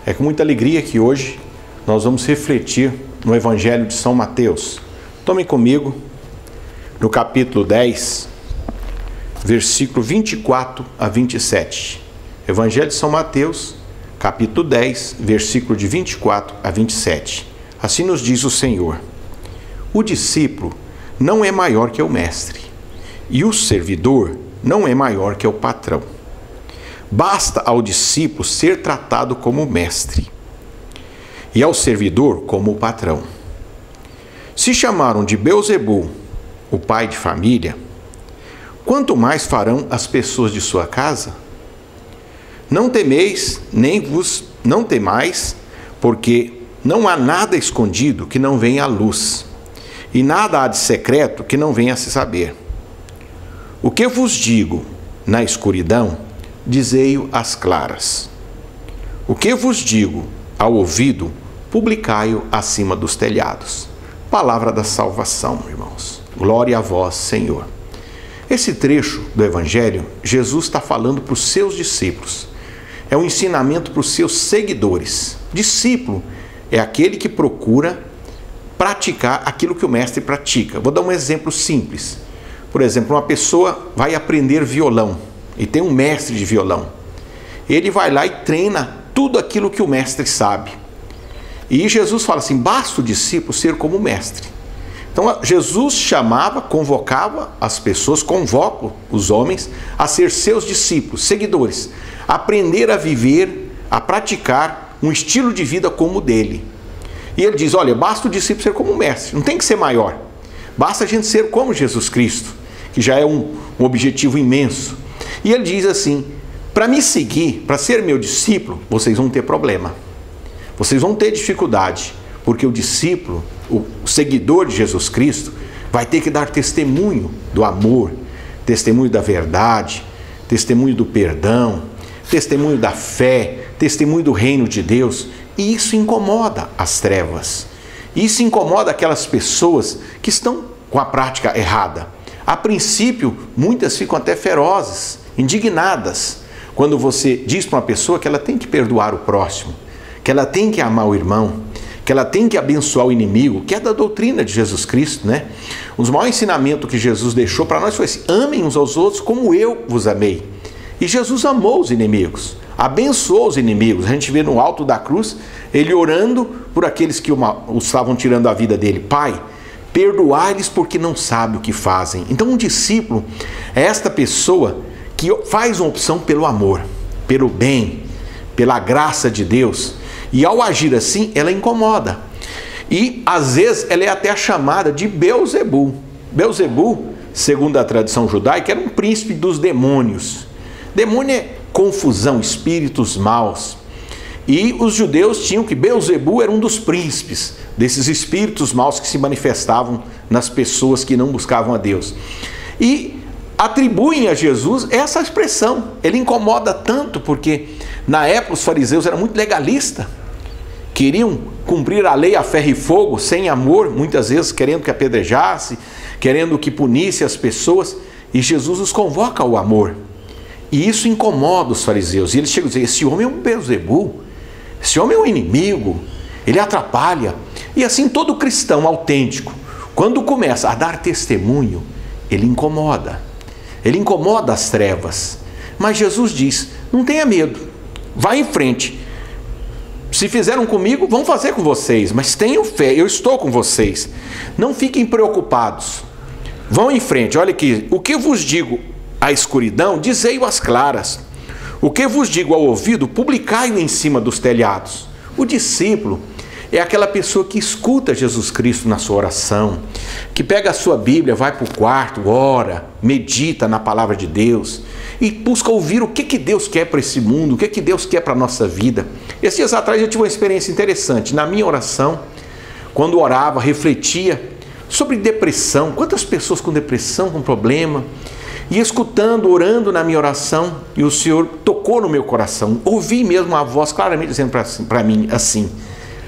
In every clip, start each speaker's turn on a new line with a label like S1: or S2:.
S1: É com muita alegria que hoje nós vamos refletir no Evangelho de São Mateus. Tomem comigo no capítulo 10, versículo 24 a 27. Evangelho de São Mateus, capítulo 10, versículo de 24 a 27. Assim nos diz o Senhor: o discípulo não é maior que o mestre, e o servidor não é maior que o patrão. Basta ao discípulo ser tratado como mestre, e ao servidor como patrão. Se chamaram de Beelzebul, o pai de família, quanto mais farão as pessoas de sua casa? Não temeis, nem vos não temais, porque não há nada escondido que não venha à luz, e nada há de secreto que não venha a se saber. O que vos digo na escuridão, dizei-o às claras. O que vos digo ao ouvido, publicai-o acima dos telhados. Palavra da salvação, irmãos. Glória a vós, Senhor. Esse trecho do Evangelho, Jesus está falando para os seus discípulos. É um ensinamento para os seus seguidores. Discípulo é aquele que procura praticar aquilo que o mestre pratica. Vou dar um exemplo simples. Por exemplo, uma pessoa vai aprender violão e tem um mestre de violão. Ele vai lá e treina tudo aquilo que o mestre sabe. E Jesus fala assim: basta o discípulo ser como o mestre. Então Jesus chamava, convocava as pessoas, convoca os homens a ser seus discípulos, seguidores, aprender a viver, a praticar um estilo de vida como o dele. E ele diz: olha, basta o discípulo ser como o mestre, não tem que ser maior. Basta a gente ser como Jesus Cristo, que já é um objetivo imenso. E ele diz assim: para me seguir, para ser meu discípulo, vocês vão ter problema. Vocês vão ter dificuldade, porque o discípulo, o seguidor de Jesus Cristo, vai ter que dar testemunho do amor, testemunho da verdade, testemunho do perdão, testemunho da fé, testemunho do reino de Deus. E isso incomoda as trevas. Isso incomoda aquelas pessoas que estão com a prática errada. A princípio, muitas ficam até ferozes, indignadas, quando você diz para uma pessoa que ela tem que perdoar o próximo, que ela tem que amar o irmão, que ela tem que abençoar o inimigo, que é da doutrina de Jesus Cristo, né? Um dos maiores ensinamentos que Jesus deixou para nós foi assim: amem uns aos outros como eu vos amei. E Jesus amou os inimigos, abençoou os inimigos. A gente vê no alto da cruz, ele orando por aqueles que estavam tirando a vida dele. Pai, perdoai-lhes porque não sabem o que fazem. Então um discípulo é esta pessoa que faz uma opção pelo amor, pelo bem, pela graça de Deus. E ao agir assim, ela incomoda. E às vezes ela é até chamada de Beelzebul. Beelzebul, segundo a tradição judaica, era um príncipe dos demônios. Demônio é confusão, espíritos maus. E os judeus tinham que Beelzebul era um dos príncipes desses espíritos maus que se manifestavam nas pessoas que não buscavam a Deus. E atribuem a Jesus essa expressão. Ele incomoda tanto porque na época os fariseus eram muito legalistas. Queriam cumprir a lei a ferro e fogo, sem amor, muitas vezes querendo que apedrejasse, querendo que punisse as pessoas. E Jesus os convoca ao amor. E isso incomoda os fariseus. E eles chegam a dizer: esse homem é um Beelzebul, esse homem é um inimigo, ele atrapalha. E assim todo cristão autêntico, quando começa a dar testemunho, ele incomoda as trevas. Mas Jesus diz: não tenha medo, vá em frente. Se fizeram comigo, vão fazer com vocês, mas tenham fé, eu estou com vocês. Não fiquem preocupados, vão em frente. Olha aqui: o que vos digo à escuridão, dizei-o às claras. O que vos digo ao ouvido, publicai-o em cima dos telhados. O discípulo é aquela pessoa que escuta Jesus Cristo na sua oração, que pega a sua Bíblia, vai para o quarto, ora, medita na palavra de Deus e busca ouvir o que Deus quer para esse mundo, o que Deus quer para a nossa vida. Esses dias atrás eu tive uma experiência interessante. Na minha oração, quando orava, refletia sobre depressão. Quantas pessoas com depressão, com problema, e escutando, orando na minha oração, e o Senhor tocou no meu coração. Ouvi mesmo a voz claramente dizendo para mim assim: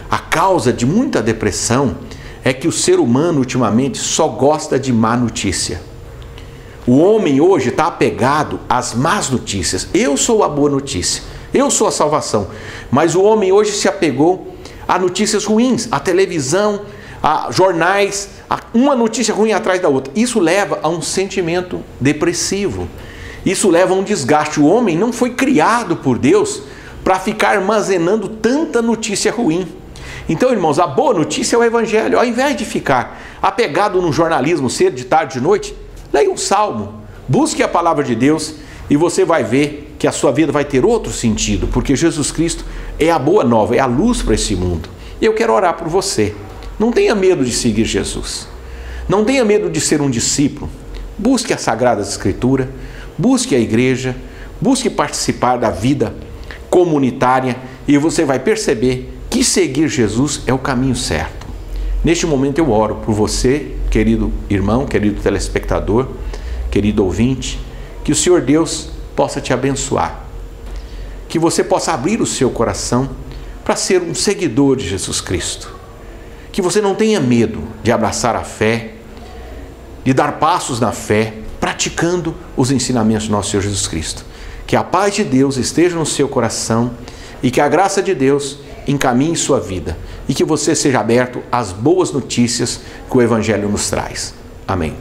S1: a causa de muita depressão é que o ser humano ultimamente só gosta de má notícia. O homem hoje está apegado às más notícias. Eu sou a boa notícia. Eu sou a salvação. Mas o homem hoje se apegou a notícias ruins, a televisão, a jornais, a uma notícia ruim atrás da outra. Isso leva a um sentimento depressivo. Isso leva a um desgaste. O homem não foi criado por Deus para ficar armazenando tanta notícia ruim. Então, irmãos, a boa notícia é o Evangelho. Ao invés de ficar apegado no jornalismo cedo, de tarde, de noite, leia um salmo, busque a palavra de Deus e você vai ver que a sua vida vai ter outro sentido, porque Jesus Cristo é a boa nova, é a luz para esse mundo. E eu quero orar por você. Não tenha medo de seguir Jesus. Não tenha medo de ser um discípulo. Busque as Sagradas Escrituras, busque a igreja, busque participar da vida comunitária e você vai perceber que seguir Jesus é o caminho certo. Neste momento eu oro por você, querido irmão, querido telespectador, querido ouvinte, que o Senhor Deus possa te abençoar, que você possa abrir o seu coração para ser um seguidor de Jesus Cristo, que você não tenha medo de abraçar a fé, de dar passos na fé, praticando os ensinamentos do nosso Senhor Jesus Cristo. Que a paz de Deus esteja no seu coração e que a graça de Deus encaminhe sua vida e que você seja aberto às boas notícias que o Evangelho nos traz. Amém.